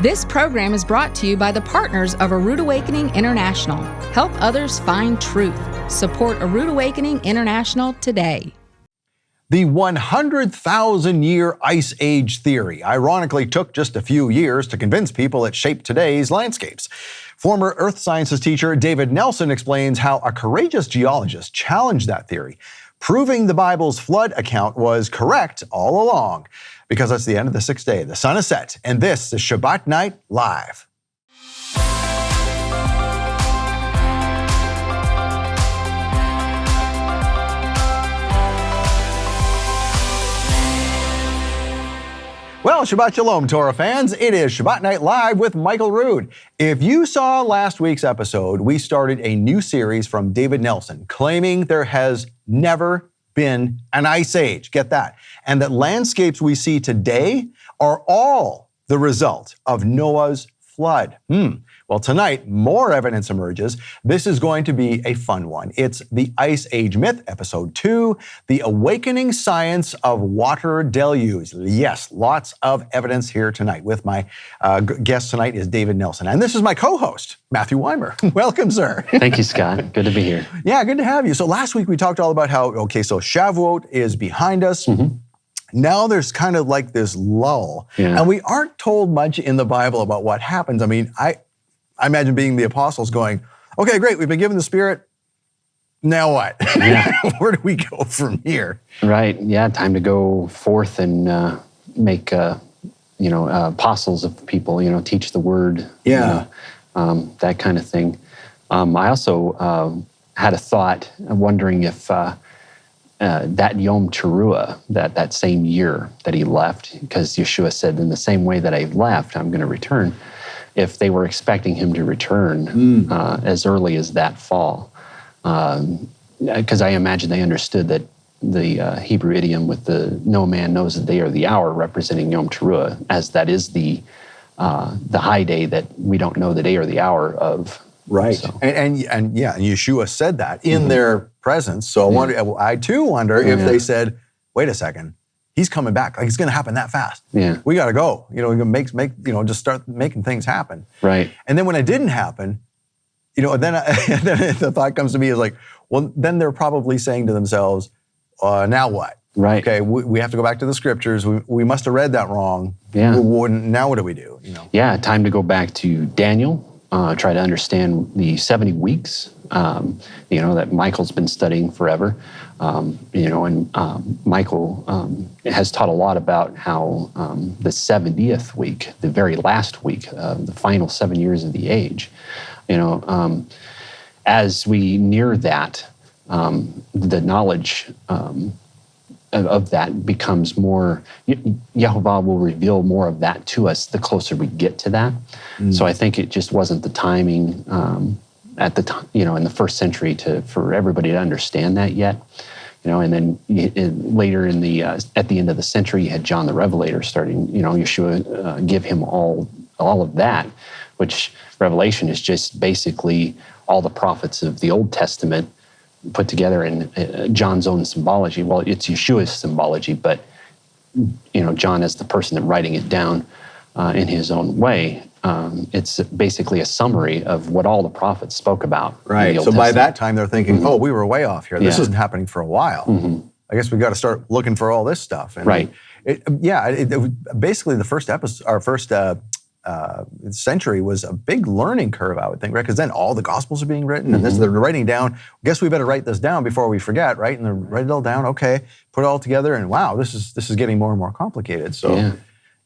This program is brought to you by the partners of A Rood Awakening International. Help others find truth. Support A Rood Awakening International today. The 100,000-year ice age theory ironically took just a few years to convince people it shaped today's landscapes. Former earth sciences teacher David Nelson explains how a courageous geologist challenged that theory, proving the Bible's flood account was correct all along. Because it's the end of the sixth day, the sun is set, and this is Shabbat Night Live. Well, Shabbat Shalom, Torah fans. It is Shabbat Night Live with Michael Rood. If you saw last week's episode, we started a new series from David Nelson claiming there has never been an ice age, get that, and that landscapes we see today are all the result of Noah's flood. Well, tonight, more evidence emerges. This is going to be a fun one. It's the Ice Age Myth, Episode 2, The Awakening Science of Water Deluge. Yes, lots of evidence here tonight. With my guest tonight is David Nelson, and this is my co-host, Matthew Weimer. Welcome, sir. Thank you, Scott. Good to be here. Yeah, good to have you. So last week we talked all about how, so Shavuot is behind us. Now there's kind of like this lull, and we aren't told much in the Bible about what happens. I mean, I imagine being the apostles going, okay, great, we've been given the Spirit, now what? Yeah. Where do we go from here? Right, yeah, time to go forth and make, apostles of people, teach the word, that kind of thing. I also had a thought, wondering if that Yom Teruah, that same year that he left, because Yeshua said, in the same way that I left, I'm going to return, if they were expecting him to return as early as that fall. Because I imagine they understood that the Hebrew idiom with the no man knows the day or the hour representing Yom Teruah, as that is the high day that we don't know the day or the hour of. Right, so. and Yeshua said that in their presence. So I too wonder if they said, wait a second, he's coming back. Like, it's going to happen that fast. Yeah, we got to go. We can just start making things happen. Right. And then when it didn't happen, then the thought comes to me is like, well, then they're probably saying to themselves, now what? Right. Okay, we have to go back to the scriptures. We must have read that wrong. Yeah. Now what do we do? Yeah, time to go back to Daniel. Try to understand the 70 weeks, that Michael's been studying forever. Michael has taught a lot about how the 70th week, the very last week, the final 7 years of the age, as we near that, the knowledge of that becomes more, Yehovah will reveal more of that to us the closer we get to that. So I think it just wasn't the timing at the time, in the first century for everybody to understand that yet. And then later at the end of the century, you had John the Revelator starting, Yeshua give him all of that, which Revelation is just basically all the prophets of the Old Testament put together in John's own symbology. Well, it's Yeshua's symbology, but John is the person that writing it down in his own way. It's basically a summary of what all the prophets spoke about. Right. In the Old So Testament. By that time, they're thinking, "Oh, we were way off here. This isn't happening for a while. I guess we got to start looking for all this stuff." And right. Basically, the first episode, our first century was a big learning curve, I would think, right? Because then all the Gospels are being written, and they're writing down. Guess we better write this down before we forget, right? And they write it all down. Okay, put it all together, and wow, this is getting more and more complicated. So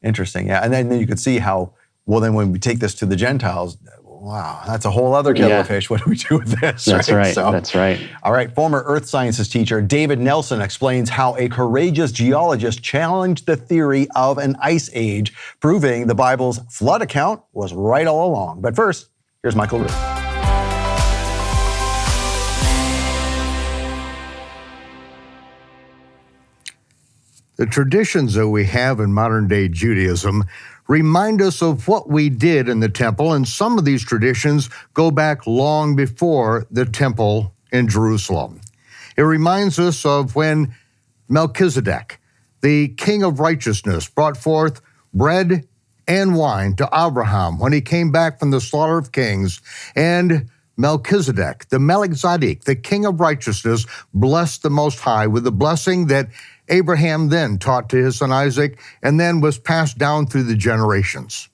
interesting, yeah. And then you could see how. Well, then when we take this to the Gentiles, wow, that's a whole other kettle of fish. What do we do with this? That's right. That's right. All right. Former earth sciences teacher David Nelson explains how a courageous geologist challenged the theory of an ice age, proving the Bible's flood account was right all along. But first, here's Michael Rood. The traditions that we have in modern-day Judaism remind us of what we did in the temple, and some of these traditions go back long before the temple in Jerusalem. It reminds us of when Melchizedek, the king of righteousness, brought forth bread and wine to Abraham when he came back from the slaughter of kings, and Melchizedek, the Melchizedek, the king of righteousness, blessed the Most High with the blessing that Abraham then taught to his son Isaac, and then was passed down through the generations.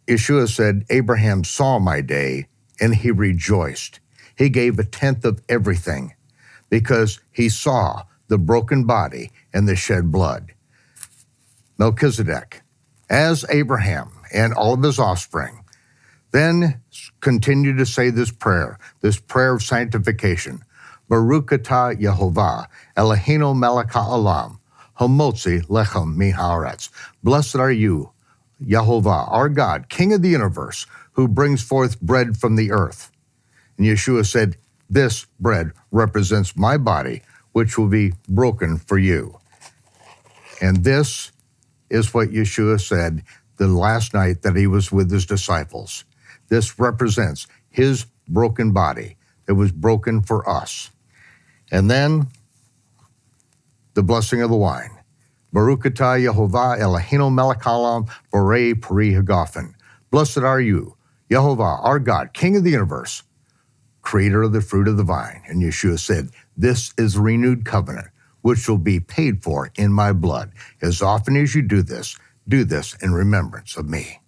Yeshua said, Abraham saw my day, and he rejoiced. He gave a tenth of everything because he saw the broken body and the shed blood. Melchizedek, as Abraham and all of his offspring, then continued to say this prayer of sanctification. Baruch atah Yehovah, Eloheinu melech ha'olam, hamotzi lechem mi'haaretz. Blessed are you, Yehovah, our God, King of the universe, who brings forth bread from the earth. And Yeshua said, this bread represents my body, which will be broken for you. And this is what Yeshua said the last night that he was with his disciples. This represents his broken body that was broken for us. And then the blessing of the wine. Baruch atah Yehovah Eloheinu melech ha'olam borei peri hagafen. Blessed are you, Yehovah, our God, King of the universe, creator of the fruit of the vine. And Yeshua said, this is a renewed covenant, which will be paid for in my blood. As often as you do this in remembrance of me.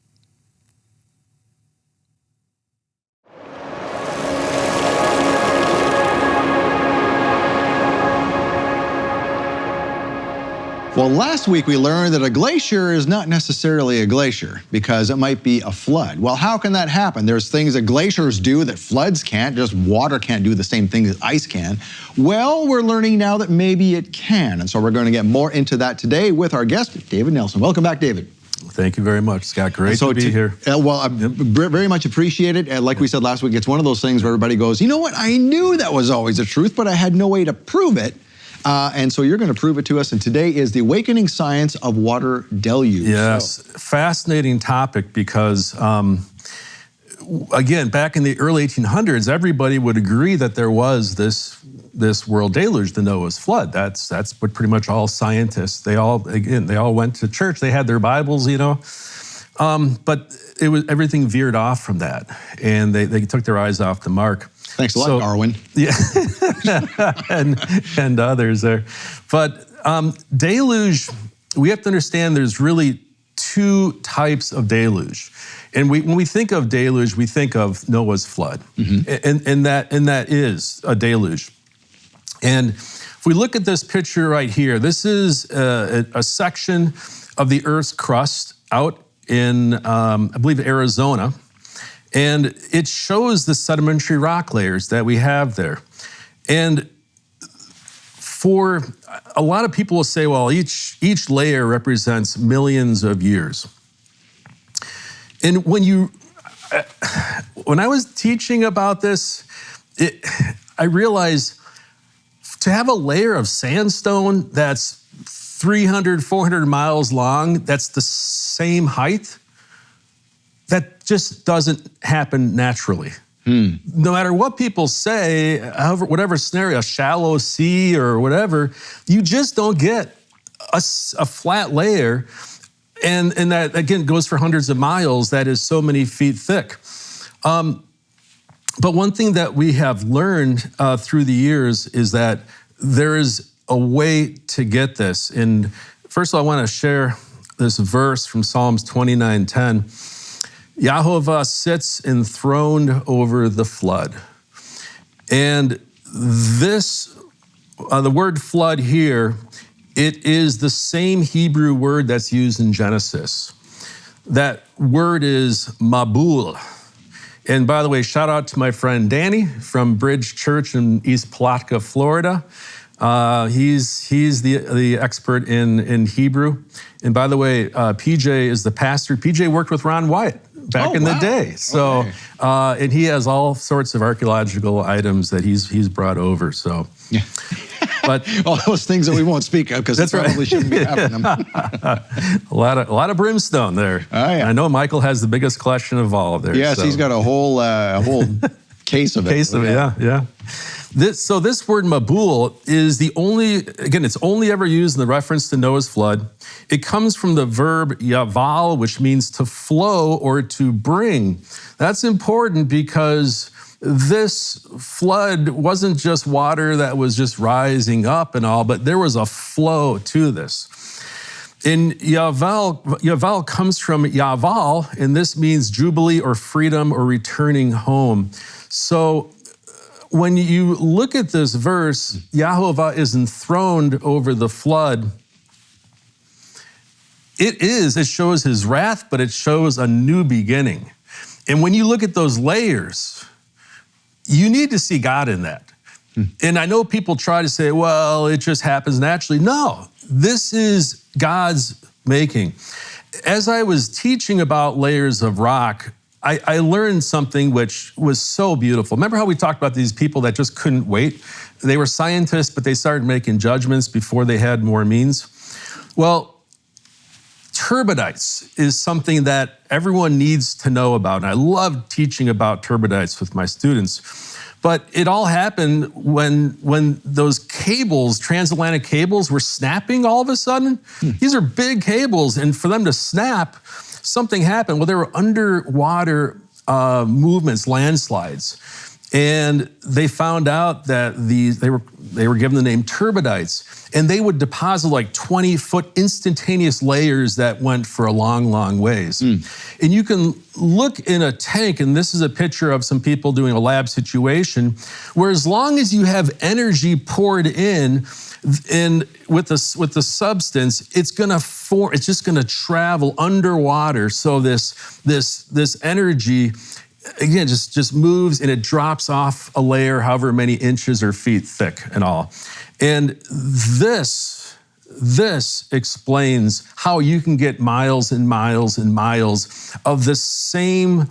Well, last week we learned that a glacier is not necessarily a glacier because it might be a flood. Well, how can that happen? There's things that glaciers do that floods can't, just water can't do the same thing that ice can. Well, we're learning now that maybe it can. And so we're going to get more into that today with our guest, David Nelson. Welcome back, David. Thank you very much, Scott. Great to be here. Well, I very much appreciate it. Like we said last week, it's one of those things where everybody goes, you know what, I knew that was always the truth, but I had no way to prove it. And so you're going to prove it to us. And today is the awakening science of water deluge. Yes, fascinating topic because, again, back in the early 1800s, everybody would agree that there was this world deluge, the Noah's flood. That's what pretty much all scientists, they all went to church. They had their Bibles, you know. But everything veered off from that. And they took their eyes off the mark. Thanks a lot, Darwin. Yeah, and others there. But deluge, we have to understand there's really two types of deluge. And when we think of deluge, we think of Noah's flood. Mm-hmm. and that is a deluge. And if we look at this picture right here, this is a section of the Earth's crust out in, I believe, Arizona. And it shows the sedimentary rock layers that we have there. And for a lot of people will say, well, each layer represents millions of years. And when I was teaching about this, I realized to have a layer of sandstone that's 300, 400 miles long, that's the same height, that just doesn't happen naturally. No matter what people say, however, whatever scenario, a shallow sea or whatever, you just don't get a flat layer. And that, again, goes for hundreds of miles, that is so many feet thick. But one thing that we have learned through the years is that there is a way to get this. And first of all, I want to share this verse from Psalms 29:10. Yahovah sits enthroned over the flood. And this, the word flood here, it is the same Hebrew word that's used in Genesis. That word is Mabul. And by the way, shout out to my friend Danny from Bridge Church in East Palatka, Florida. He's the expert in Hebrew. And by the way, PJ is the pastor. PJ worked with Ron Wyatt back in the day. So, okay. And he has all sorts of archaeological items that he's brought over. So, yeah. But all those things that we won't speak of because it probably shouldn't be happening. a lot of brimstone there. Oh, yeah. I know Michael has the biggest collection of all of there. Yes, so. He's got a whole case of it. Yeah. So this word Mabul is the only, again, it's only ever used in the reference to Noah's flood. It comes from the verb yaval, which means to flow or to bring. That's important because this flood wasn't just water that was just rising up and all, but there was a flow to this. And Yaval comes from Yaval, and this means jubilee or freedom or returning home. So when you look at this verse, Yahovah is enthroned over the flood. It shows his wrath, but it shows a new beginning. And when you look at those layers, you need to see God in that. And I know people try to say, well, it just happens naturally. No, this is God's making. As I was teaching about layers of rock, I learned something which was so beautiful. Remember how we talked about these people that just couldn't wait? They were scientists, but they started making judgments before they had more means. Well, turbidites is something that everyone needs to know about. And I love teaching about turbidites with my students. But it all happened when those cables, transatlantic cables, were snapping all of a sudden. These are big cables, and for them to snap, something happened. Well, there were underwater movements, landslides. And they found out that they were given the name turbidites, and they would deposit like 20-foot instantaneous layers that went for a long, long ways. And you can look in a tank, and this is a picture of some people doing a lab situation, where as long as you have energy poured in with the substance, it's just gonna travel underwater. So this energy, again, just moves, and it drops off a layer however many inches or feet thick and all. And this explains how you can get miles and miles and miles of the same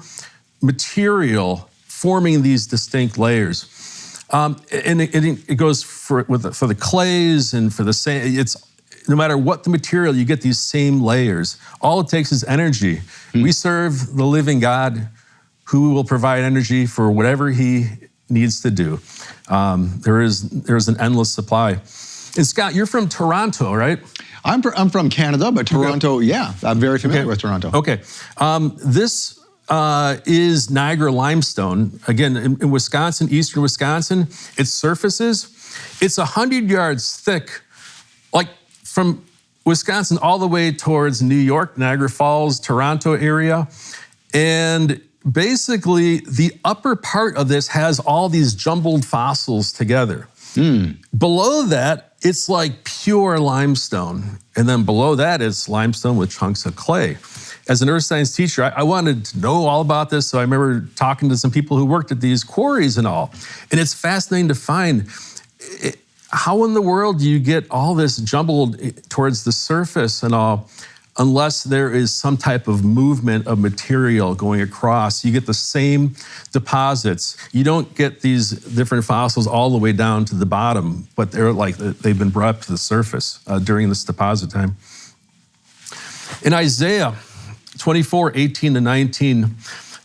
material forming these distinct layers. And it goes for the clays and for the sand. It's no matter what the material, you get these same layers. All it takes is energy. We serve the living God who will provide energy for whatever he needs to do. There's an endless supply. And Scott, you're from Toronto, right? I'm from Canada, but Toronto, yeah, I'm very familiar with Toronto. Okay. This is Niagara limestone. Again, in Wisconsin, eastern Wisconsin, it surfaces. It's 100 yards thick, like from Wisconsin all the way towards New York, Niagara Falls, Toronto area. And basically, the upper part of this has all these jumbled fossils together. Below that, it's like pure limestone. And then below that, it's limestone with chunks of clay. As an earth science teacher, I wanted to know all about this, so I remember talking to some people who worked at these quarries and all. And it's fascinating to find how in the world do you get all this jumbled towards the surface and all, unless there is some type of movement of material going across. You get the same deposits. You don't get these different fossils all the way down to the bottom, but they've been brought up to the surface during this deposit time. In Isaiah 24:18-19,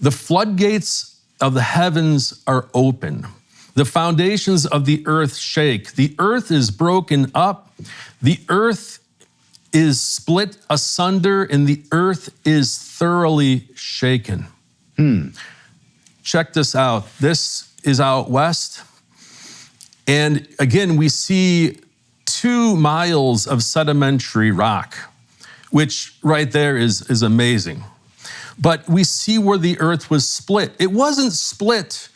the floodgates of the heavens are open. The foundations of the earth shake. The earth is broken up. The earth is split asunder, and the earth is thoroughly shaken. Check this out. This is out west. And again, we see 2 miles of sedimentary rock, which right there is amazing. But we see where the earth was split. It wasn't split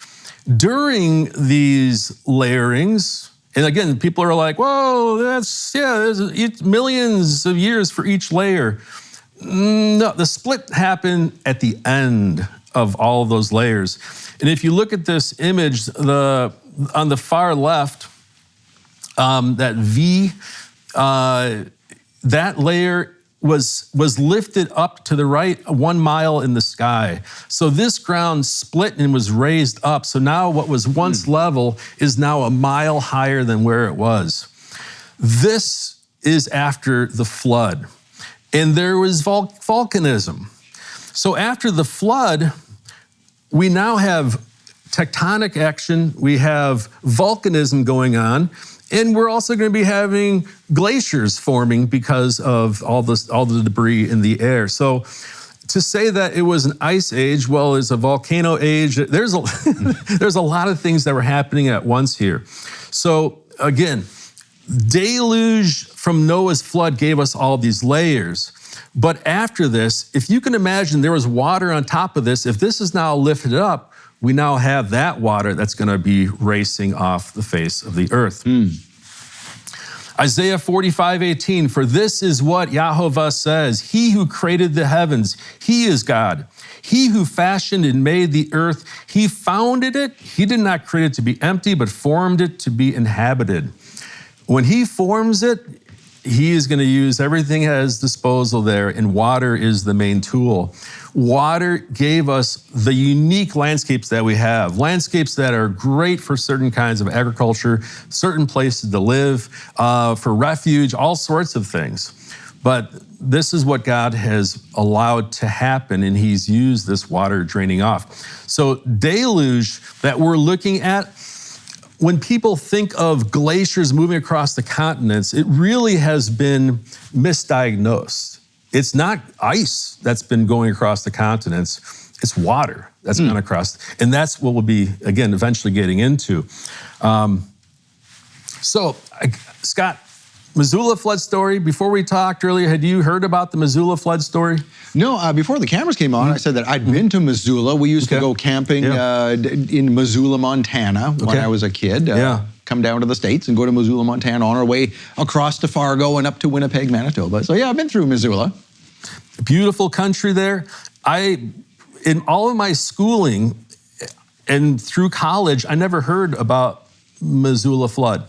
during these layerings. And again, people are like, whoa, there's millions of years for each layer. No, the split happened at the end of all of those layers. And if you look at this image, on the far left, that V, that layer was lifted up to the right 1 mile in the sky. So this ground split and was raised up. So now what was once level is now 1 mile higher than where it was. This is after the flood. And there was volcanism. So after the flood, we now have tectonic action, we have volcanism going on, and we're also going to be having glaciers forming because of all the debris in the air. So to say that it was an ice age, well, it's a volcano age. There's a lot of things that were happening at once here. So again, deluge from Noah's flood gave us all these layers. But after this, if you can imagine there was water on top of this, if this is now lifted up, we now have that water that's going to be racing off the face of the earth. Isaiah 45:18, for this is what Yahovah says, he who created the heavens, he is God. He who fashioned and made the earth, he founded it. He did not create it to be empty, but formed it to be inhabited. When he forms it, he is going to use everything at his disposal there, and water is the main tool. Water gave us the unique landscapes that we have, landscapes that are great for certain kinds of agriculture, certain places to live, for refuge, all sorts of things. But this is what God has allowed to happen, and he's used this water draining off. So deluge that we're looking at, when people think of glaciers moving across the continents, it really has been misdiagnosed. It's not ice that's been going across the continents, it's water that's gone across. And that's what we'll be, again, eventually getting into. Scott, Missoula flood story, before we talked earlier, had you heard about the Missoula flood story? No, before the cameras came on, I said that I'd been to Missoula. We used to go camping in Missoula, Montana when I was a kid. Come down to the States and go to Missoula, Montana on our way across to Fargo and up to Winnipeg, Manitoba. So yeah, I've been through Missoula. Beautiful country there. In all of my schooling and through college, I never heard about Missoula flood.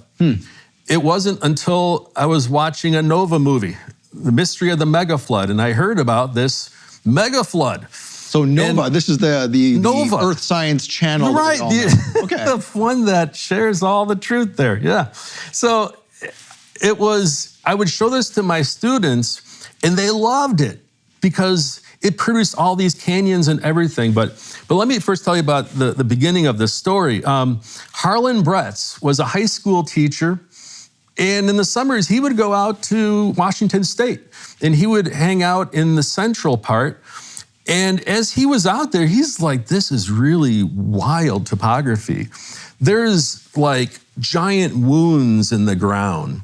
It wasn't until I was watching a Nova movie, The Mystery of the Mega Flood, and I heard about this mega flood. So Nova, this is the Nova. Earth Science Channel. Right, the one that shares all the truth there, yeah. So it was, I would show this to my students, and they loved it because it produced all these canyons and everything. But let me first tell you about the beginning of this story. Harlan Bretz was a high school teacher, and in the summers, he would go out to Washington State, and he would hang out in the central part. And as he was out there, he's like, this is really wild topography. There's like giant wounds in the ground.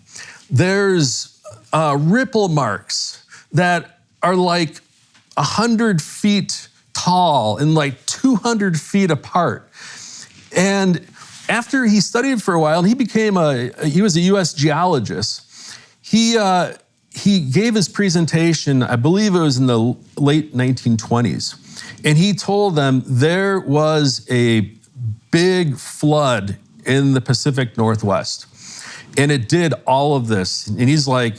There's ripple marks that are like 100 feet tall and like 200 feet apart. And after he studied for a while, he became he was a U.S. geologist. He gave his presentation, I believe it was in the late 1920s, and he told them there was a big flood in the Pacific Northwest, and it did all of this. And he's like,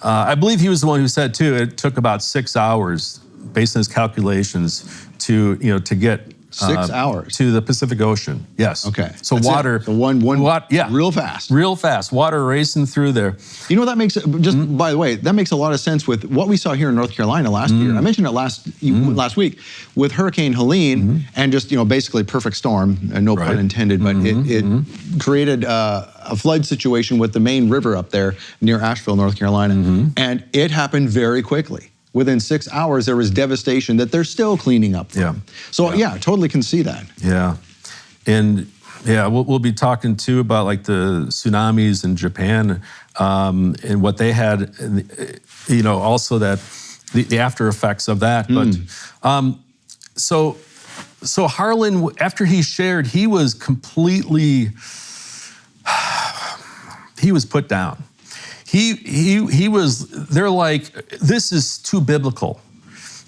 I believe he was the one who said too, it took about 6 hours, based on his calculations, to get 6 hours to the Pacific Ocean. Yes. Okay. So that's water. So one real fast. Real fast. Water racing through there. You know, that makes, just by the way, that makes a lot of sense with what we saw here in North Carolina last year. I mentioned it last week with Hurricane Helene and just, basically perfect storm, no pun intended, but it created a flood situation with the main river up there near Asheville, North Carolina. And it happened very quickly. Within 6 hours, there was devastation that they're still cleaning up from. So yeah, totally can see that. Yeah, and yeah, we'll be talking too about like the tsunamis in Japan and what they had, also that the after effects of that. But so Harlan, after he shared, he was completely, he was put down. He was, they're like, this is too biblical.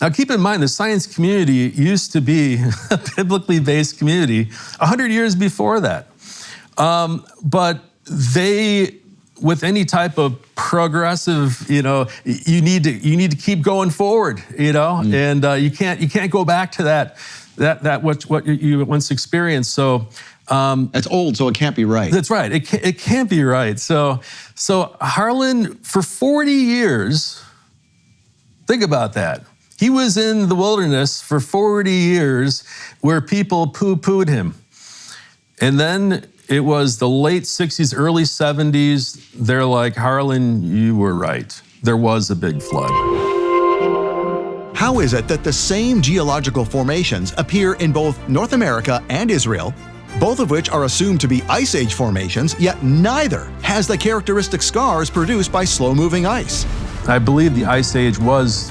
Now keep in mind, the science community used to be a biblically based community 100 years before that. But they, with any type of progressive, you need to keep going forward, and you can't go back to that what you once experienced. So it's old, so it can't be right. That's right. It can't be right. So Harlan, for 40 years, think about that. He was in the wilderness for 40 years where people poo-pooed him. And then it was the late 60s, early 70s. They're like, Harlan, you were right. There was a big flood. How is it that the same geological formations appear in both North America and Israel, both of which are assumed to be Ice Age formations, yet neither has the characteristic scars produced by slow-moving ice? I believe the Ice Age was,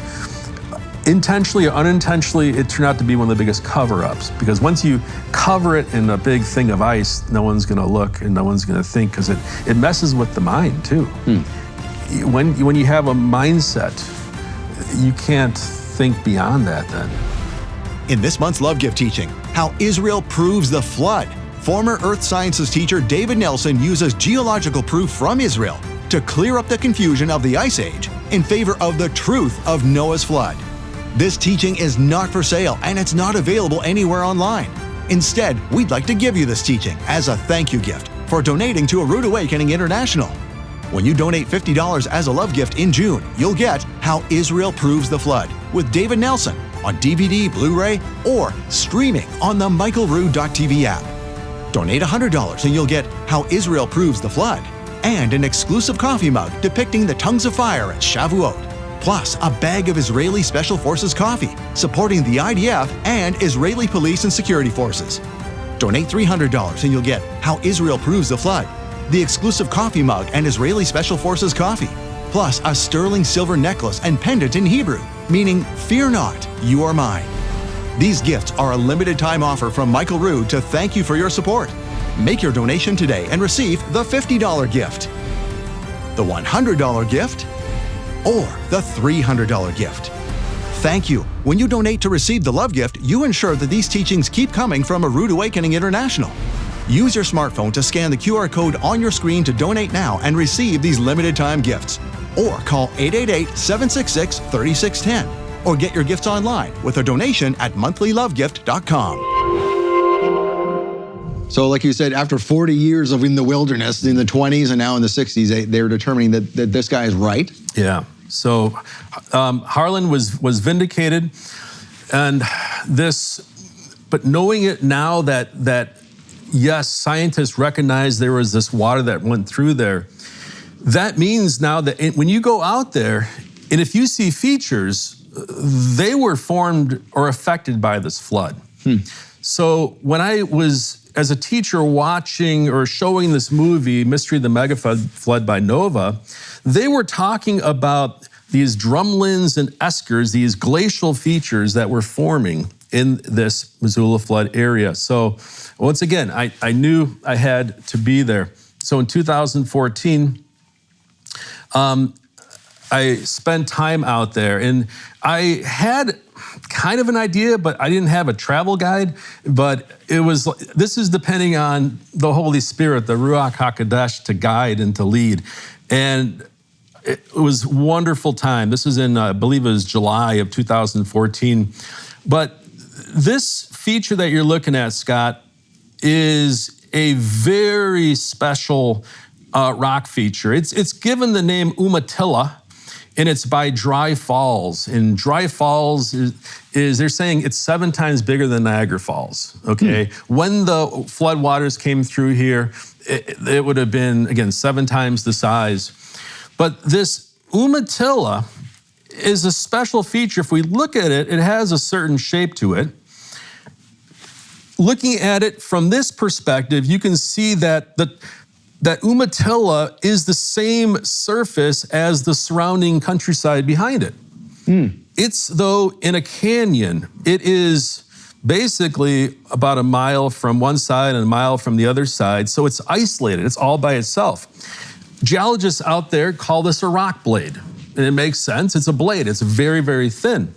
intentionally or unintentionally, it turned out to be one of the biggest cover-ups, because once you cover it in a big thing of ice, no one's going to look and no one's going to think, because it messes with the mind too. When you have a mindset, you can't think beyond that then. In this month's Love Gift teaching, how Israel proves the flood, former Earth Sciences teacher David Nelson uses geological proof from Israel to clear up the confusion of the Ice Age in favor of the truth of Noah's flood. This teaching is not for sale and it's not available anywhere online. Instead, we'd like to give you this teaching as a thank you gift for donating to A Rude Awakening International. When you donate $50 as a love gift in June, you'll get How Israel Proves the Flood with David Nelson on DVD, Blu-ray, or streaming on the michaelrood.tv app. Donate $100 and you'll get How Israel Proves the Flood and an exclusive coffee mug depicting the tongues of fire at Shavuot, plus a bag of Israeli Special Forces coffee supporting the IDF and Israeli police and security forces. Donate $300 and you'll get How Israel Proves the Flood, the exclusive coffee mug and Israeli Special Forces coffee, plus a sterling silver necklace and pendant in Hebrew, meaning, "Fear not, you are mine." These gifts are a limited time offer from Michael Rood to thank you for your support. Make your donation today and receive the $50 gift, the $100 gift, or the $300 gift. Thank you. When you donate to receive the love gift, you ensure that these teachings keep coming from A Rude Awakening International. Use your smartphone to scan the QR code on your screen to donate now and receive these limited time gifts. Or call 888-766-3610. Or get your gifts online with a donation at monthlylovegift.com. So like you said, after 40 years of in the wilderness, in the 20s and now in the 60s, they're determining that this guy is right? Yeah. So Harlan was vindicated, and but knowing it now that yes, scientists recognize there was this water that went through there, that means now that when you go out there, and if you see features, they were formed or affected by this flood. So when I was, as a teacher, watching or showing this movie, Mystery of the Mega Flood by Nova, they were talking about these drumlins and eskers, these glacial features that were forming in this Missoula flood area. So once again, I knew I had to be there. So in 2014, I spent time out there, and I had kind of an idea, but I didn't have a travel guide. But this is depending on the Holy Spirit, the Ruach HaKodesh, to guide and to lead. And it was a wonderful time. This is in, I believe it was July of 2014. But this feature that you're looking at, Scott, is a very special rock feature. It's given the name Umatilla, and it's by Dry Falls. And Dry Falls is they're saying it's 7 times bigger than Niagara Falls, okay? When the floodwaters came through here, it would have been, again, 7 times the size. But this Umatilla is a special feature. If we look at it, it has a certain shape to it. Looking at it from this perspective, you can see that that Umatilla is the same surface as the surrounding countryside behind it. It's, though, in a canyon. It is basically about a mile from one side and a mile from the other side, so it's isolated. It's all by itself. Geologists out there call this a rock blade, and it makes sense. It's a blade. It's very, very thin.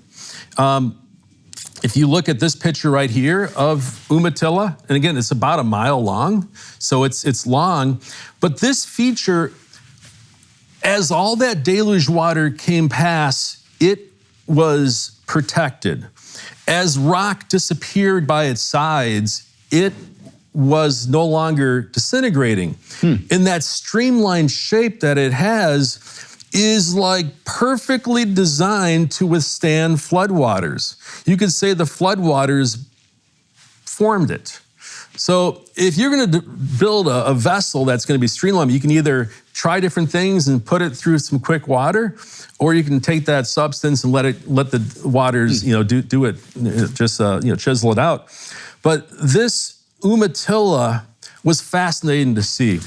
If you look at this picture right here of Umatilla, and again, it's about a mile long, so it's long, but this feature, as all that deluge water came past, it was protected. As rock disappeared by its sides, it was no longer disintegrating. And that streamlined shape that it has is like perfectly designed to withstand floodwaters. You could say the floodwaters formed it. So if you're going to build a vessel that's going to be streamlined, you can either try different things and put it through some quick water, or you can take that substance and let the waters, do it, just chisel it out. But this Umatilla was fascinating to see,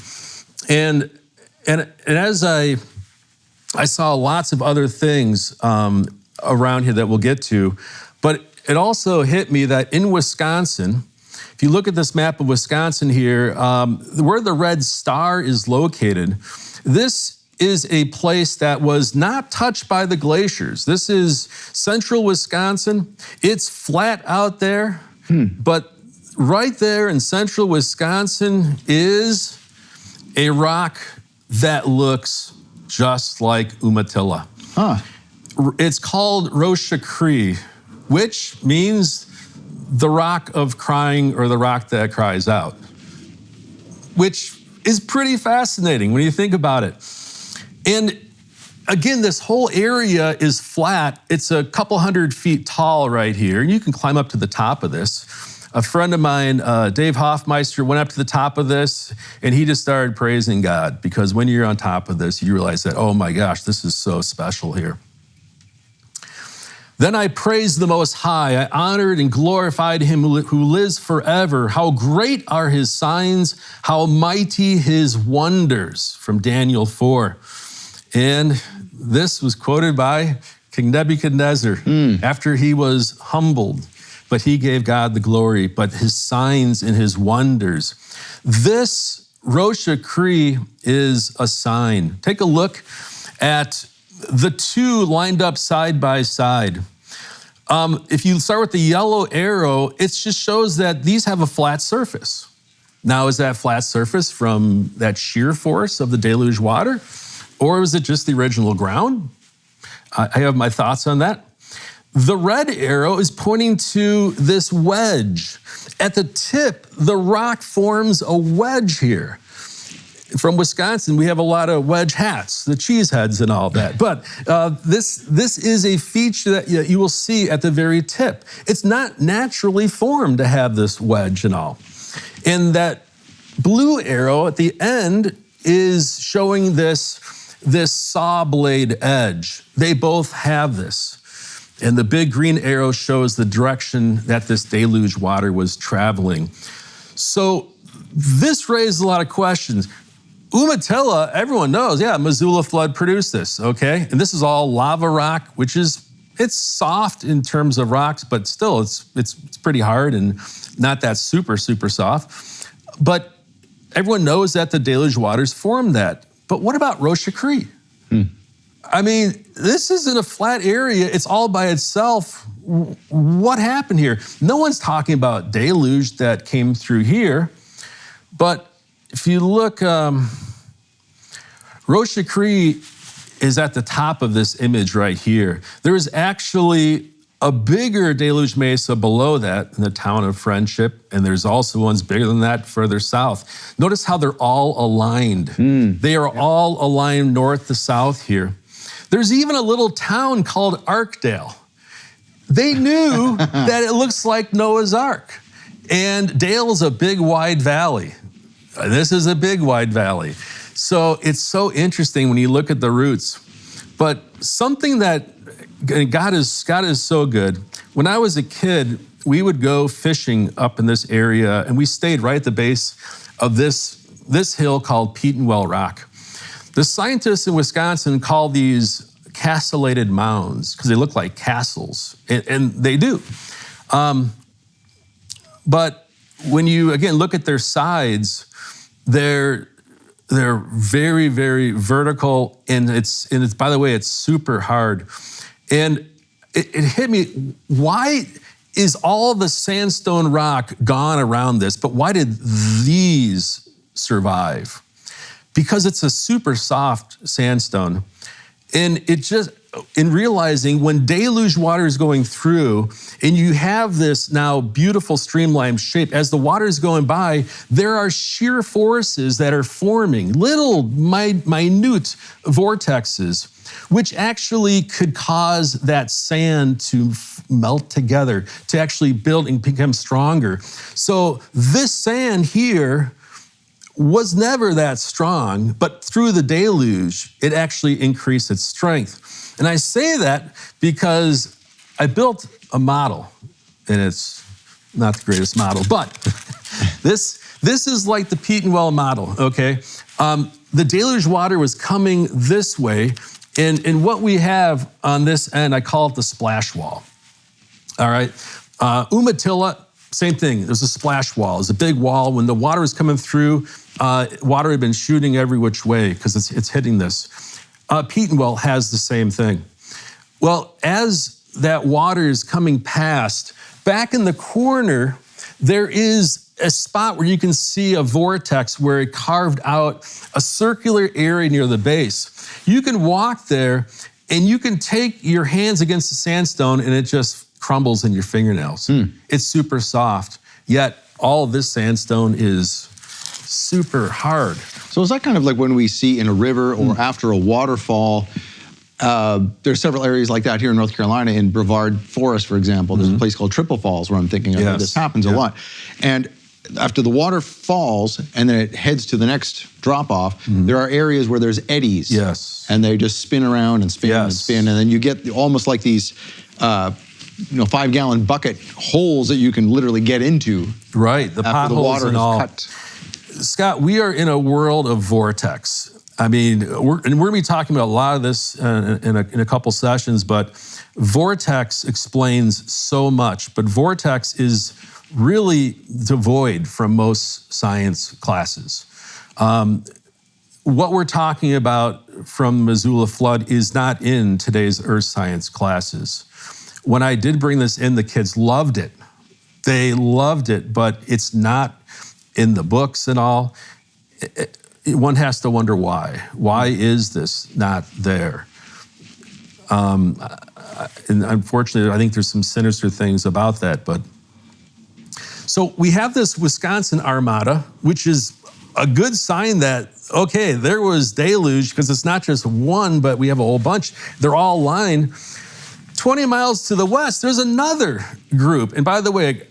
and as I saw lots of other things around here that we'll get to, but it also hit me that in Wisconsin, if you look at this map of Wisconsin here, where the red star is located, this is a place that was not touched by the glaciers. This is central Wisconsin. It's flat out there, but right there in central Wisconsin is a rock that looks just like Umatilla. It's called Roche Cree, which means the rock of crying, or the rock that cries out, which is pretty fascinating when you think about it. And again, this whole area is flat. It's a couple 100 feet tall right here. You can climb up to the top of this. A friend of mine, Dave Hoffmeister, went up to the top of this, and he just started praising God, because when you're on top of this, you realize that, oh my gosh, this is so special here. Then I praised the Most High. I honored and glorified him who lives forever. How great are his signs, how mighty his wonders, from Daniel 4. And this was quoted by King Nebuchadnezzar after he was humbled, but he gave God the glory, but his signs and his wonders. This Roche Cree is a sign. Take a look at the two lined up side by side. If you start with the yellow arrow, it just shows that these have a flat surface. Now, is that flat surface from that shear force of the deluge water? Or is it just the original ground? I have my thoughts on that. The red arrow is pointing to this wedge. At the tip, the rock forms a wedge here. From Wisconsin, we have a lot of wedge hats, the cheese heads and all that. But this is a feature that you will see at the very tip. It's not naturally formed to have this wedge and all. And that blue arrow at the end is showing this saw blade edge. They both have this. And the big green arrow shows the direction that this deluge water was traveling. So this raised a lot of questions. Umatilla, everyone knows, Missoula flood produced this, okay? And this is all lava rock, which it's soft in terms of rocks, but still it's pretty hard and not that super soft. But everyone knows that the deluge waters formed that. But what about Roche Cree? I mean, this isn't a flat area. It's all by itself. What happened here? No one's talking about deluge that came through here. But if you look, Roche Cree is at the top of this image right here. There is actually a bigger deluge mesa below that in the town of Friendship, and there's also ones bigger than that further south. Notice how they're all aligned. They are all aligned north to south here. There's even a little town called Arkdale. They knew that it looks like Noah's Ark. And Dale's a big, wide valley. This is a big, wide valley. So it's so interesting when you look at the roots. But something that God is so good. When I was a kid, we would go fishing up in this area, and we stayed right at the base of this hill called Petenwell Rock. The scientists in Wisconsin call these castellated mounds because they look like castles, and they do. But when you, again, look at their sides, they're very, very vertical, and it's by the way, it's super hard. And it hit me, why is all the sandstone rock gone around this, but why did these survive? Because it's a super soft sandstone. And in realizing when deluge water is going through and you have this now beautiful streamlined shape, as the water is going by, there are shear forces that are forming, little minute vortexes, which actually could cause that sand to melt together, to actually build and become stronger. So this sand here was never that strong, but through the deluge, it actually increased its strength. And I say that because I built a model, and it's not the greatest model, but this is like the Petenwell model, okay? The deluge water was coming this way, and what we have on this end, I call it the splash wall, all right? Umatilla, same thing, there's a splash wall. It's a big wall. When the water is coming through, water had been shooting every which way because it's hitting this. Petenwell has the same thing. Well, as that water is coming past, back in the corner, there is a spot where you can see a vortex where it carved out a circular area near the base. You can walk there and you can take your hands against the sandstone and it just crumbles in your fingernails. It's super soft, yet all of this sandstone is super hard. So is that kind of like when we see in a river or after a waterfall? There's several areas like that here in North Carolina, in Brevard Forest, for example. There's a place called Triple Falls where I'm thinking of. This happens a lot. And after the water falls and then it heads to the next drop off, there are areas where there's eddies. And they just spin around and spin and spin. And then you get almost like these 5-gallon bucket holes that you can literally get into. Right, the after the water and is all. cut. Scott, we are in a world of vortex. I mean, we're going to be talking about a lot of this in a couple sessions, but vortex explains so much. But vortex is really devoid from most science classes. What we're talking about from Missoula flood is not in today's earth science classes. When I did bring this in, the kids loved it. They loved it, but it's not in the books and all. One has to wonder why. Why is this not there? And unfortunately, I think there's some sinister things about that. But so we have this Wisconsin Armada, which is a good sign that, okay, there was deluge, because it's not just one, but we have a whole bunch. They're all lined. 20 miles to the west, there's another group. And by the way,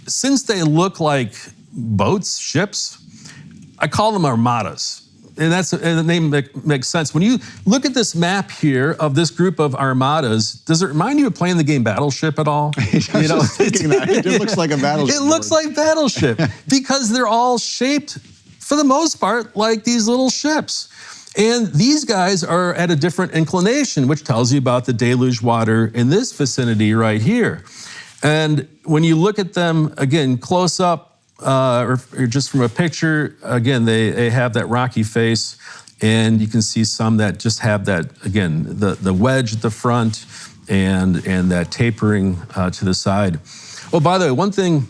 since they look like boats, ships, I call them armadas. And the name makes sense. When you look at this map here of this group of armadas, does it remind you of playing the game Battleship at all? Thinking that. It looks like a battleship. It looks like Battleship because they're all shaped, for the most part, like these little ships. And these guys are at a different inclination, which tells you about the deluge water in this vicinity right here. And when you look at them, again, close up, or just from a picture, again, they have that rocky face, and you can see some that just have that, again, the wedge at the front and that tapering to the side. Oh, by the way, one thing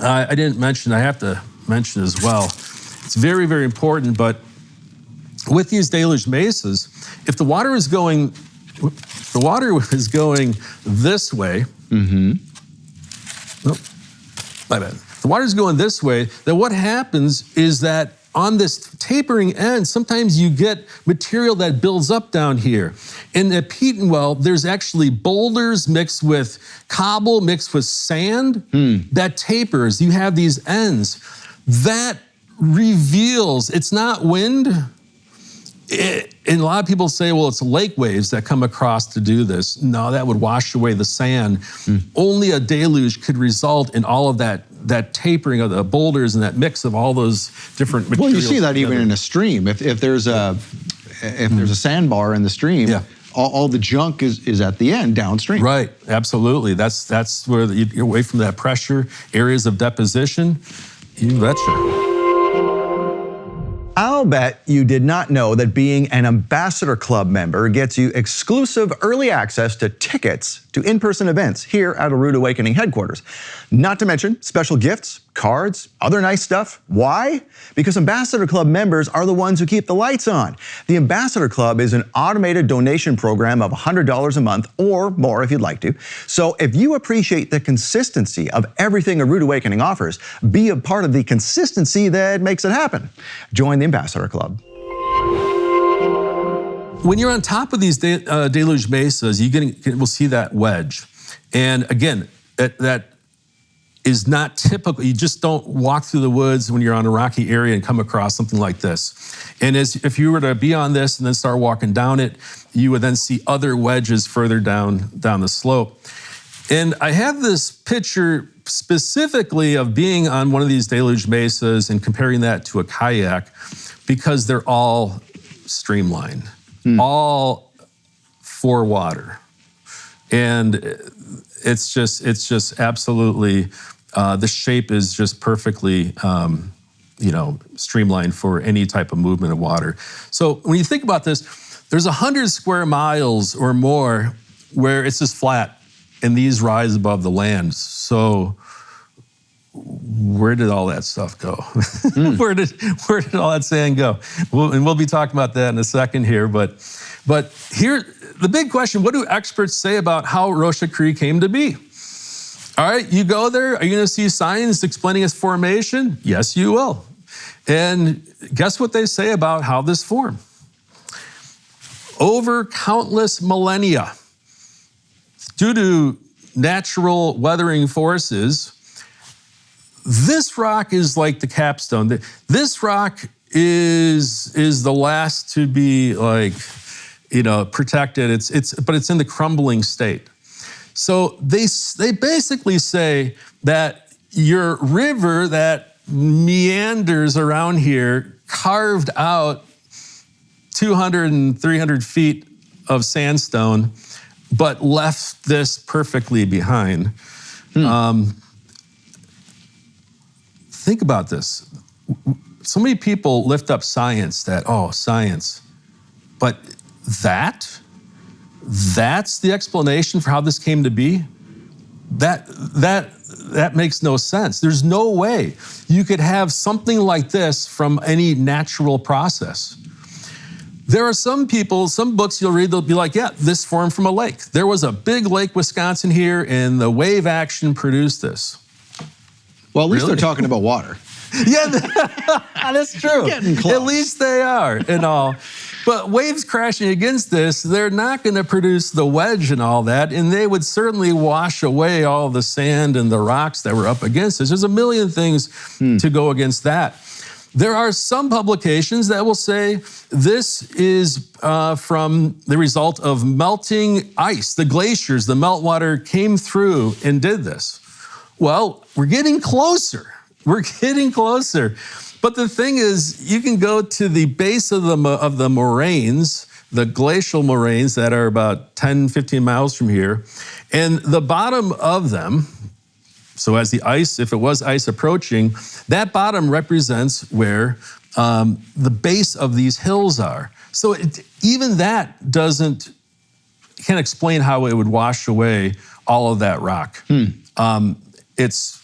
I didn't mention, I have to mention as well. It's very, very important, but with these deluge mesas, if the water is going this way, nope, my bad. The water's going this way, then what happens is that on this tapering end, sometimes you get material that builds up down here. In the Petenwell, there's actually boulders mixed with cobble, mixed with sand that tapers. You have these ends. That reveals, it's not wind. And a lot of people say, well, it's lake waves that come across to do this. No, that would wash away the sand. Only a deluge could result in all of that tapering of the boulders and that mix of all those different materials. Well, you see that together. Even in a stream. If there's a sandbar in the stream, all the junk is at the end downstream. Right, absolutely. That's where you're away from that pressure, areas of deposition. You betcha. I'll bet you did not know that being an Ambassador Club member gets you exclusive early access to tickets to in-person events here at A Rood Awakening headquarters. Not to mention special gifts, cards, other nice stuff. Why? Because Ambassador Club members are the ones who keep the lights on. The Ambassador Club is an automated donation program of $100 a month or more if you'd like to. So if you appreciate the consistency of everything A Rood Awakening offers, be a part of the consistency that makes it happen. Join the Ambassador Club. When you're on top of these deluge mesas, we'll see that wedge. And again, that is not typical. You just don't walk through the woods when you're on a rocky area and come across something like this. And if you were to be on this and then start walking down it, you would then see other wedges further down the slope. And I have this picture specifically of being on one of these deluge mesas and comparing that to a kayak because they're all streamlined, all for water. And it's just absolutely, the shape is just perfectly, streamlined for any type of movement of water. So when you think about this, there's 100 square miles or more where it's just flat and these rise above the land. So where did all that stuff go? Where did all that sand go? We'll be talking about that in a second here, but here, the big question, what do experts say about how Rosha Cree came to be? All right, you go there, are you gonna see signs explaining its formation? Yes, you will. And guess what they say about how this formed? Over countless millennia, due to natural weathering forces, this rock is like the capstone. This rock is the last to be protected. But it's in the crumbling state. So they basically say that your river that meanders around here carved out 200 and 300 feet of sandstone, but left this perfectly behind. Think about this. So many people lift up science science. But that's the explanation for how this came to be? That makes no sense. There's no way you could have something like this from any natural process. There are some books you'll read, they'll be like, yeah, this formed from a lake. There was a big Lake Wisconsin here and the wave action produced this. Well, at least they're talking about water. Yeah, that's true. Getting close. At least they are and all. But waves crashing against this, they're not going to produce the wedge and all that, and they would certainly wash away all the sand and the rocks that were up against this. There's a million things to go against that. There are some publications that will say this is from the result of melting ice. The glaciers, the meltwater came through and did this. Well, we're getting closer. We're getting closer. But the thing is, you can go to the base of the moraines, the glacial moraines that are about 10, 15 miles from here, and the bottom of them, so as the ice, if it was ice approaching, that bottom represents where the base of these hills are. So even that can't explain how it would wash away all of that rock. It's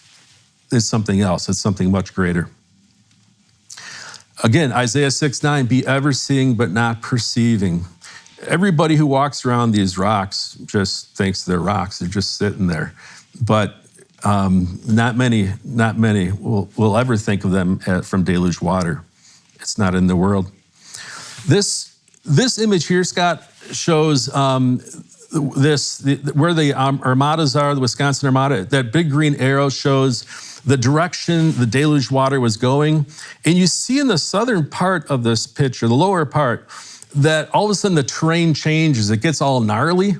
something else. It's something much greater. Again, Isaiah 6:9, be ever seeing but not perceiving. Everybody who walks around these rocks just thinks they're rocks. They're just sitting there. But not many will ever think of them from deluge water. It's not in the world. This image here, Scott, shows where the armadas are, the Wisconsin Armada. That big green arrow shows the direction the deluge water was going. And you see in the southern part of this picture, the lower part, that all of a sudden the terrain changes. It gets all gnarly.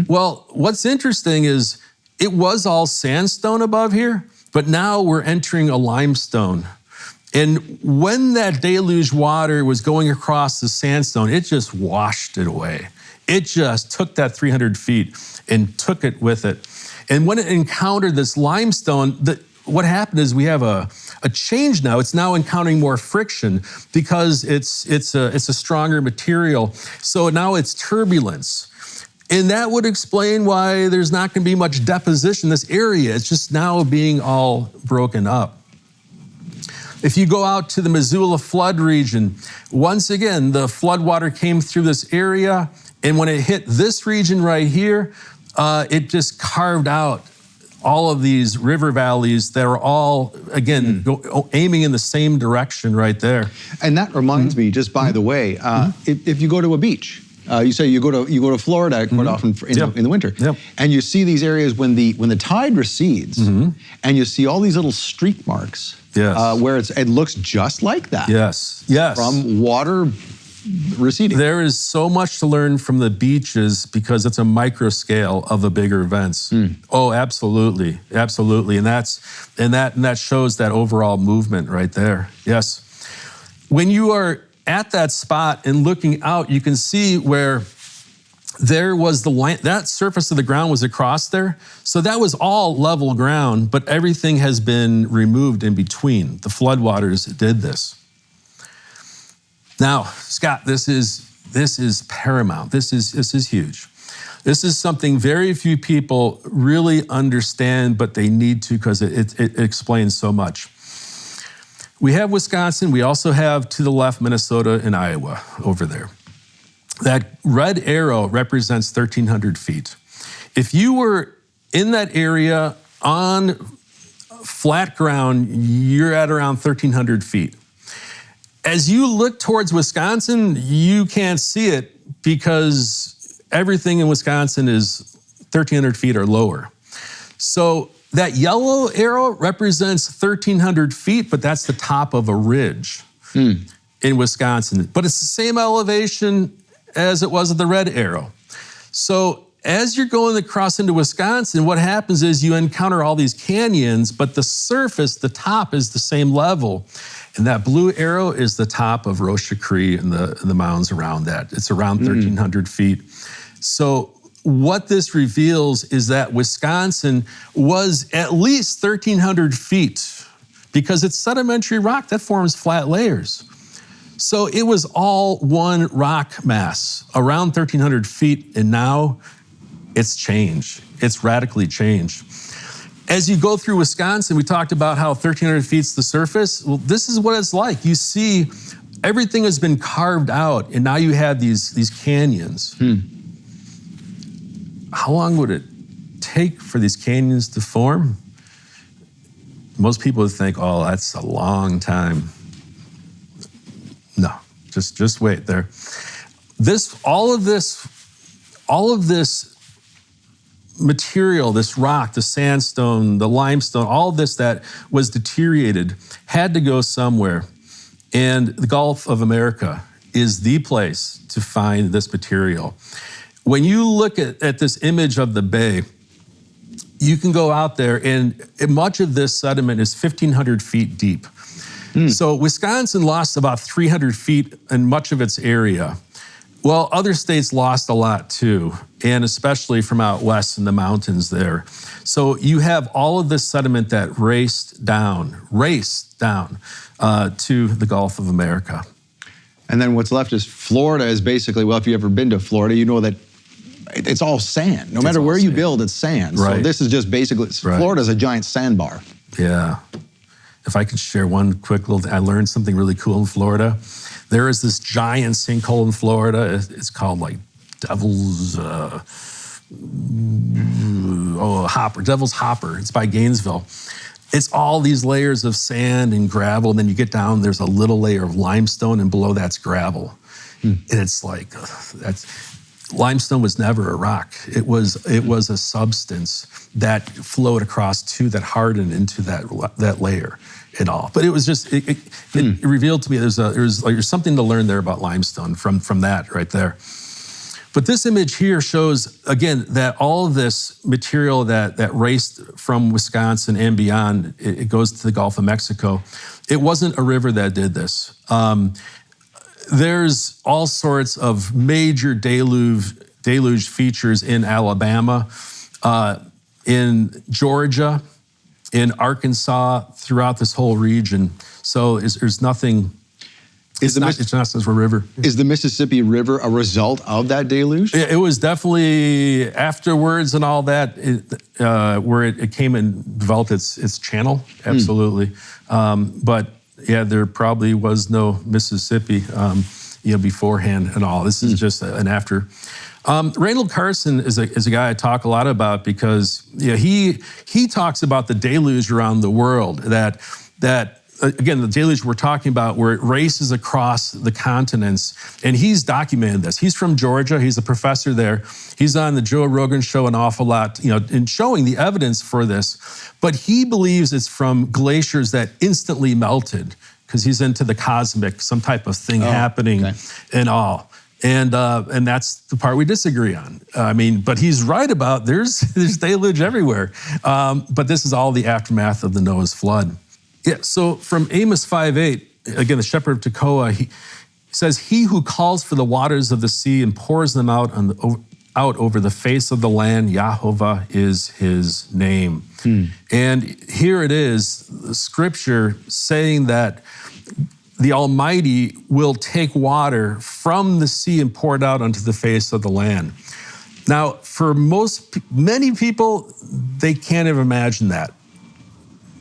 Well, what's interesting is it was all sandstone above here, but now we're entering a limestone. And when that deluge water was going across the sandstone, it just washed it away. It just took that 300 feet and took it with it. And when it encountered this limestone, what happened is we have a a change now. It's now encountering more friction because it's a stronger material. So now it's turbulence. And that would explain why there's not going to be much deposition in this area. It's just now being all broken up. If you go out to the Missoula flood region, once again, the floodwater came through this area, and when it hit this region right here, it just carved out all of these river valleys that are all, again, aiming in the same direction right there. And that reminds me, just by the way, if you go to a beach, you say you go to Florida quite often in the winter, and you see these areas when the tide recedes, and you see all these little streak marks, where it looks just like that. Yes. From water receding. There is so much to learn from the beaches because it's a micro scale of the bigger events. Oh, absolutely, absolutely, and that shows that overall movement right there. Yes, when you are at that spot and looking out, you can see where there was the land, that surface of the ground was across there. So that was all level ground, but everything has been removed in between. The floodwaters did this. Now, Scott, this is paramount. This is huge. This is something very few people really understand, but they need to because it explains so much. We have Wisconsin. We also have, to the left, Minnesota and Iowa over there. That red arrow represents 1,300 feet. If you were in that area on flat ground, you're at around 1,300 feet. As you look towards Wisconsin, you can't see it because everything in Wisconsin is 1,300 feet or lower. So that yellow arrow represents 1,300 feet, but that's the top of a ridge in Wisconsin. But it's the same elevation as it was at the red arrow. So as you're going across into Wisconsin, what happens is you encounter all these canyons, but the surface, the top is the same level. And that blue arrow is the top of Roche Cree and the mounds around that. It's around 1,300 feet. So what this reveals is that Wisconsin was at least 1,300 feet because it's sedimentary rock that forms flat layers. So it was all one rock mass around 1,300 feet, and now it's changed. It's radically changed. As you go through Wisconsin, we talked about how 1,300 feet's the surface. Well, this is what it's like. You see everything has been carved out, and now you have these canyons. How long would it take for these canyons to form? Most people would think, oh, that's a long time. No, just wait there. All of this material, this rock, the sandstone, the limestone, all of this that was deteriorated had to go somewhere. And the Gulf of America is the place to find this material. When you look at this image of the bay, you can go out there and much of this sediment is 1,500 feet deep. So Wisconsin lost about 300 feet in much of its area. Well, other states lost a lot too, and especially from out west in the mountains there. So you have all of this sediment that raced down to the Gulf of America. And then what's left is Florida is basically, well, if you've ever been to Florida, you know that it's all sand. No matter where you build, it's sand. Right. So this is just basically, Florida's a giant sandbar. Yeah. If I could share one quick I learned something really cool in Florida. There is this giant sinkhole in Florida. It's called like Devil's Hopper. It's by Gainesville. It's all these layers of sand and gravel, and then you get down, there's a little layer of limestone, and below that's gravel. And it's like, limestone was never a rock. It was a substance that flowed across that hardened into that layer and all. But it was just, it revealed to me there's something to learn there about limestone from that right there. But this image here shows, again, that all of this material that raced from Wisconsin and beyond, it goes to the Gulf of Mexico. It wasn't a river that did this. There's all sorts of major deluge features in Alabama, in Georgia, in Arkansas, throughout this whole region. So there's nothing. It's not a river. Is the Mississippi River a result of that deluge? It was definitely afterwards and all that, where it came and developed its channel, absolutely. But yeah, there probably was no Mississippi, beforehand and all. This is just an after. Randall Carson is a guy I talk a lot about because he talks about the deluge around the world, that again, the deluge we're talking about, where it races across the continents, and he's documented this. He's from Georgia. He's a professor there. He's on the Joe Rogan show an awful lot, in showing the evidence for this. But he believes it's from glaciers that instantly melted, because he's into the cosmic, some type of thing happening and all. And that's the part we disagree on. But he's right about there's deluge everywhere. But this is all the aftermath of the Noah's flood. Yeah, so from Amos 5:8, again, the shepherd of Tekoa, he says, "He who calls for the waters of the sea and pours them out over the face of the land, Yahovah is his name." And here it is, the scripture saying that the Almighty will take water from the sea and pour it out onto the face of the land. Now, for many people, they can't even imagine that.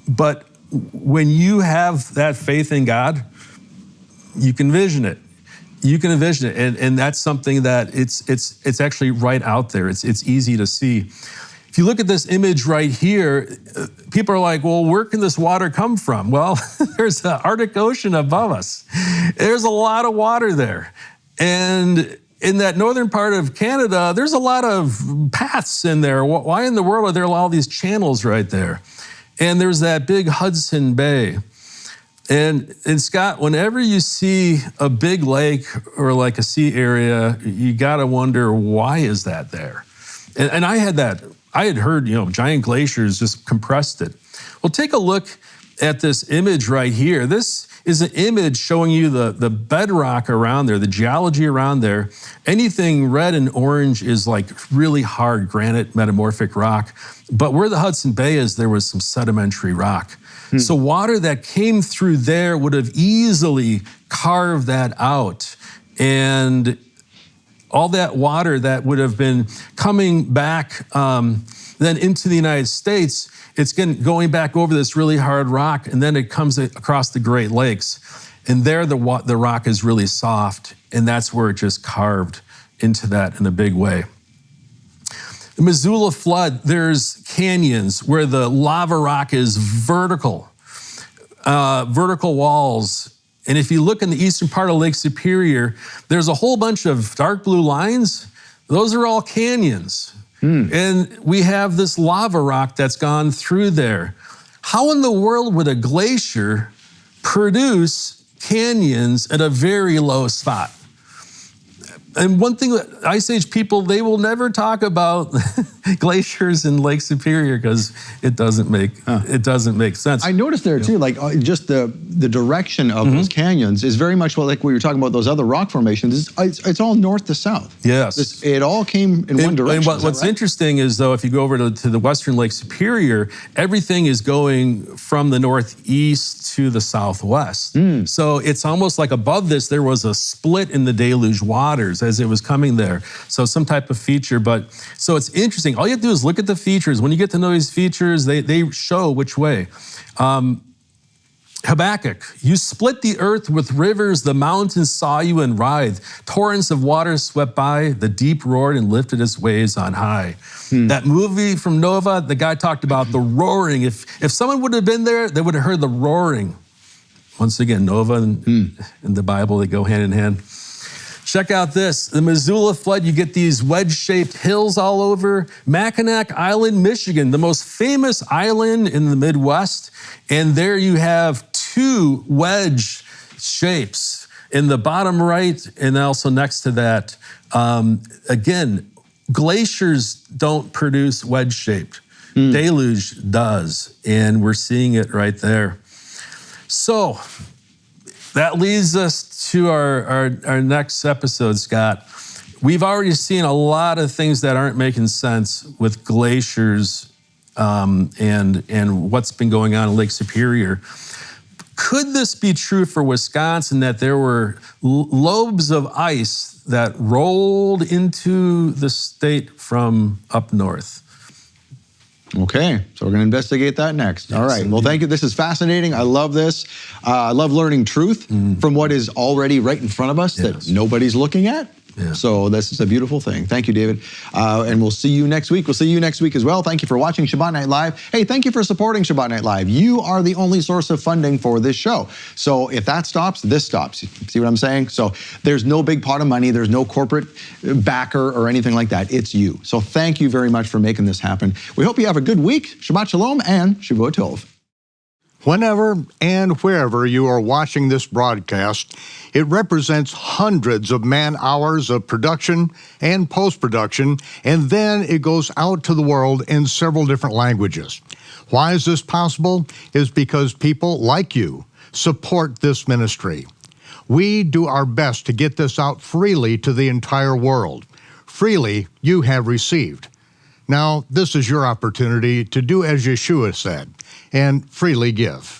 But when you have that faith in God, you can envision it. You can envision it, and that's something that it's actually right out there. It's easy to see. If you look at this image right here, people are like, well, where can this water come from? Well, there's the Arctic Ocean above us. There's a lot of water there. And in that northern part of Canada, there's a lot of paths in there. Why in the world are there all these channels right there? And there's that big Hudson Bay. And Scott, whenever you see a big lake or like a sea area, you gotta wonder, why is that there? And I had heard, giant glaciers just compressed it. Well, take a look at this image right here. This is an image showing you the bedrock around there, the geology around there. Anything red and orange is like really hard granite metamorphic rock. But where the Hudson Bay is, there was some sedimentary rock. So water that came through there would have easily carved that out. And all that water that would have been coming back then into the United States, it's going back over this really hard rock, and then it comes across the Great Lakes. And there the rock is really soft, and that's where it just carved into that in a big way. The Missoula flood, there's canyons where the lava rock is vertical walls. And if you look in the eastern part of Lake Superior, there's a whole bunch of dark blue lines. Those are all canyons. And we have this lava rock that's gone through there. How in the world would a glacier produce canyons at a very low spot? And one thing that Ice Age people, they will never talk about glaciers in Lake Superior because it doesn't make sense. I noticed there too, like just the direction of those canyons is very much like we were talking about those other rock formations. It's all north to south. Yes. It all came in one direction. And what's interesting is, though, if you go over to the western Lake Superior, everything is going from the northeast to the southwest. So it's almost like above this, there was a split in the deluge waters as it was coming there. So some type of feature, so it's interesting. All you have to do is look at the features. When you get to know these features, they show which way. Habakkuk, you split the earth with rivers, the mountains saw you and writhed. Torrents of water swept by, the deep roared and lifted its waves on high. That movie from Nova, the guy talked about the roaring. If someone would have been there, they would have heard the roaring. Once again, Nova and the Bible, they go hand in hand. Check out this, the Missoula flood, you get these wedge-shaped hills all over. Mackinac Island, Michigan, the most famous island in the Midwest. And there you have two wedge shapes in the bottom right and also next to that. Again, glaciers don't produce wedge-shaped. Deluge does, and we're seeing it right there. So that leads us to our next episode, Scott. We've already seen a lot of things that aren't making sense with glaciers and what's been going on in Lake Superior. Could this be true for Wisconsin, that there were lobes of ice that rolled into the state from up north? Okay, so we're going to investigate that next. All right, well, thank you. This is fascinating. I love this. I love learning truth from what is already right in front of us that nobody's looking at. Yeah. So this is a beautiful thing. Thank you, David. And we'll see you next week. We'll see you next week as well. Thank you for watching Shabbat Night Live. Hey, thank you for supporting Shabbat Night Live. You are the only source of funding for this show. So if that stops, this stops. See what I'm saying? So there's no big pot of money. There's no corporate backer or anything like that. It's you. So thank you very much for making this happen. We hope you have a good week. Shabbat Shalom and Shavua Tov. Whenever and wherever you are watching this broadcast, it represents hundreds of man-hours of production and post-production, and then it goes out to the world in several different languages. Why is this possible? It's because people like you support this ministry. We do our best to get this out freely to the entire world. Freely you have received. Now, this is your opportunity to do as Yeshua said, and freely give.